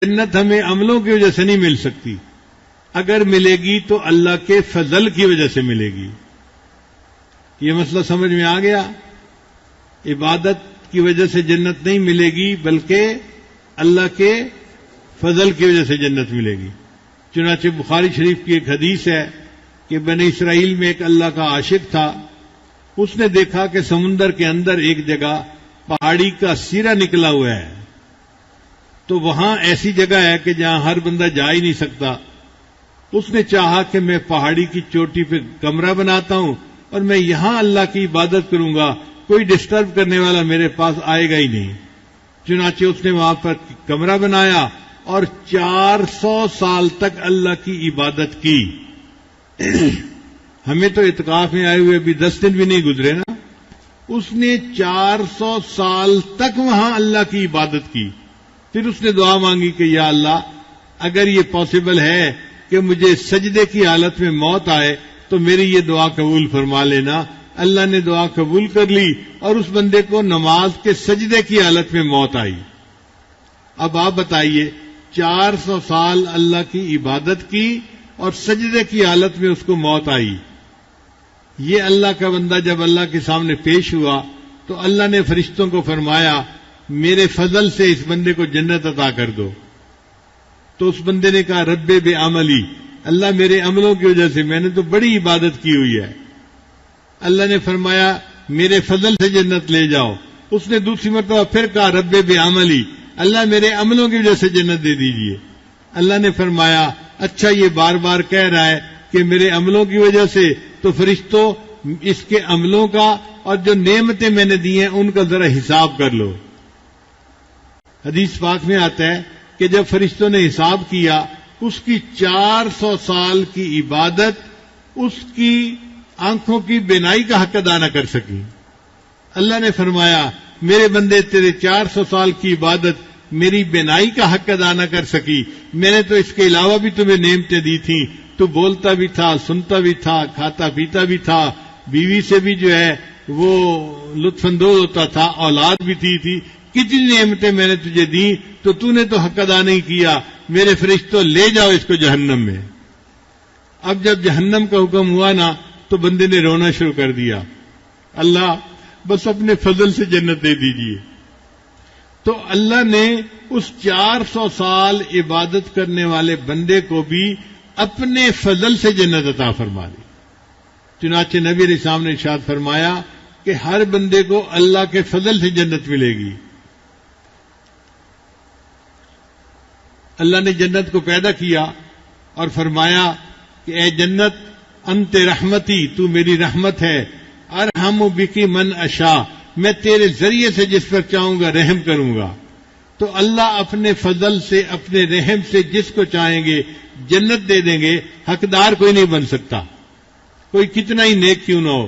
جنت ہمیں عملوں کی وجہ سے نہیں مل سکتی، اگر ملے گی تو اللہ کے فضل کی وجہ سے ملے گی۔ یہ مسئلہ سمجھ میں آ گیا؟ عبادت کی وجہ سے جنت نہیں ملے گی، بلکہ اللہ کے فضل کی وجہ سے جنت ملے گی۔ چنانچہ بخاری شریف کی ایک حدیث ہے کہ بنی اسرائیل میں ایک اللہ کا عاشق تھا، اس نے دیکھا کہ سمندر کے اندر ایک جگہ پہاڑی کا سیرا نکلا ہوا ہے، تو وہاں ایسی جگہ ہے کہ جہاں ہر بندہ جا ہی نہیں سکتا۔ اس نے چاہا کہ میں پہاڑی کی چوٹی پہ کمرہ بناتا ہوں اور میں یہاں اللہ کی عبادت کروں گا، کوئی ڈسٹرب کرنے والا میرے پاس آئے گا ہی نہیں۔ چنانچہ اس نے وہاں پر کمرہ بنایا اور 400 سال تک اللہ کی عبادت کی۔ ہمیں تو اعتکاف میں آئے ہوئے ابھی 10 دن بھی نہیں گزرے نا، اس نے 400 سال تک وہاں اللہ کی عبادت کی۔ پھر اس نے دعا مانگی کہ یا اللہ، اگر یہ پاسبل ہے کہ مجھے سجدے کی حالت میں موت آئے تو میری یہ دعا قبول فرما لینا۔ اللہ نے دعا قبول کر لی اور اس بندے کو نماز کے سجدے کی حالت میں موت آئی۔ اب آپ بتائیے، 400 سال اللہ کی عبادت کی اور سجدے کی حالت میں اس کو موت آئی۔ یہ اللہ کا بندہ جب اللہ کے سامنے پیش ہوا تو اللہ نے فرشتوں کو فرمایا میرے فضل سے اس بندے کو جنت عطا کر دو۔ تو اس بندے نے کہا رب بے عملی، اللہ میرے عملوں کی وجہ سے، میں نے تو بڑی عبادت کی ہوئی ہے۔ اللہ نے فرمایا میرے فضل سے جنت لے جاؤ۔ اس نے دوسری مرتبہ پھر کہا رب بے عملی، اللہ میرے عملوں کی وجہ سے جنت دے دیجئے۔ اللہ نے فرمایا اچھا یہ بار بار کہہ رہا ہے کہ میرے عملوں کی وجہ سے، تو فرشتوں اس کے عملوں کا اور جو نعمتیں میں نے دی ہیں ان کا ذرا حساب کر لو۔ حدیث پاک میں آتا ہے کہ جب فرشتوں نے حساب کیا، اس کی 400 سال کی عبادت اس کی آنکھوں کی بینائی کا حق ادا نہ کر سکی۔ اللہ نے فرمایا میرے بندے تیرے 400 سال کی عبادت میری بینائی کا حق ادا نہ کر سکی، میں نے تو اس کے علاوہ بھی تمہیں نعمتیں دی تھیں، تو بولتا بھی تھا، سنتا بھی تھا، کھاتا پیتا بھی تھا، بیوی سے بھی جو ہے وہ لطف اندوز ہوتا تھا، اولاد بھی تھی، کتنی نعمتیں میں نے تجھے دی، تو نے تو حق ادا نہیں کیا۔ میرے فرشتوں لے جاؤ اس کو جہنم میں۔ اب جب جہنم کا حکم ہوا نا تو بندے نے رونا شروع کر دیا، اللہ بس اپنے فضل سے جنت دے دیجیے۔ تو اللہ نے اس 400 سال عبادت کرنے والے بندے کو بھی اپنے فضل سے جنت عطا فرما دی۔ چنانچہ نبی علیہ السلام نے ارشاد فرمایا کہ ہر بندے کو اللہ کے فضل سے جنت ملے گی۔ اللہ نے جنت کو پیدا کیا اور فرمایا کہ اے جنت انت رحمتی، تو میری رحمت ہے، ارحم بکی من اشاء، میں تیرے ذریعے سے جس پر چاہوں گا رحم کروں گا۔ تو اللہ اپنے فضل سے، اپنے رحم سے جس کو چاہیں گے جنت دے دیں گے، حقدار کوئی نہیں بن سکتا، کوئی کتنا ہی نیک کیوں نہ ہو،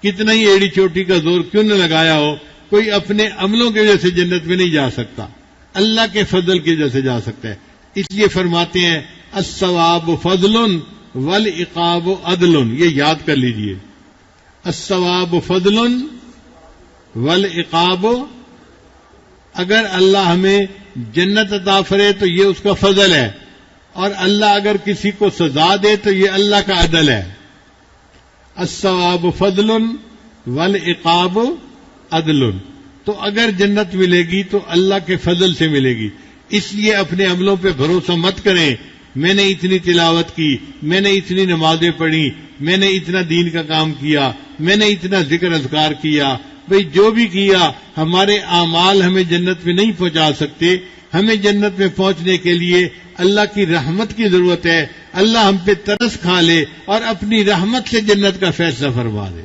کتنا ہی ایڑی چوٹی کا زور کیوں نہ لگایا ہو، کوئی اپنے عملوں کی وجہ سے جنت میں نہیں جا سکتا، اللہ کے فضل کی وجہ سے جا سکتا ہے۔ اس لیے فرماتے ہیں الثواب فضل والعقاب عدل، یہ یاد کر لیجئے، الثواب فضل والعقاب، اگر اللہ ہمیں جنت عطا فرے تو یہ اس کا فضل ہے، اور اللہ اگر کسی کو سزا دے تو یہ اللہ کا عدل ہے۔ الثواب فضل والعقاب عدل، تو اگر جنت ملے گی تو اللہ کے فضل سے ملے گی۔ اس لیے اپنے عملوں پہ بھروسہ مت کریں، میں نے اتنی تلاوت کی، میں نے اتنی نمازیں پڑھی، میں نے اتنا دین کا کام کیا، میں نے اتنا ذکر اذکار کیا، بھئی جو بھی کیا، ہمارے اعمال ہمیں جنت میں نہیں پہنچا سکتے۔ ہمیں جنت میں پہنچنے کے لیے اللہ کی رحمت کی ضرورت ہے، اللہ ہم پہ ترس کھا لے اور اپنی رحمت سے جنت کا فیصلہ فرما دے۔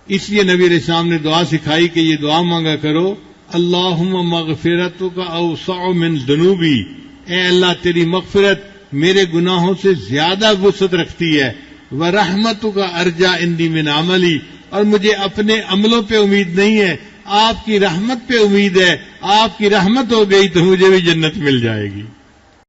اس لیے نبی علیہ السلام نے دعا سکھائی کہ یہ دعا مانگا کرو، اللہم مغفرتک اوسع من ذنوبی، اے اللہ تیری مغفرت میرے گناہوں سے زیادہ وسعت رکھتی ہے، ورحمتک ارجا عندی من عملی، اور مجھے اپنے عملوں پہ امید نہیں ہے، آپ کی رحمت پہ امید ہے، آپ کی رحمت ہو گئی تو مجھے بھی جنت مل جائے گی۔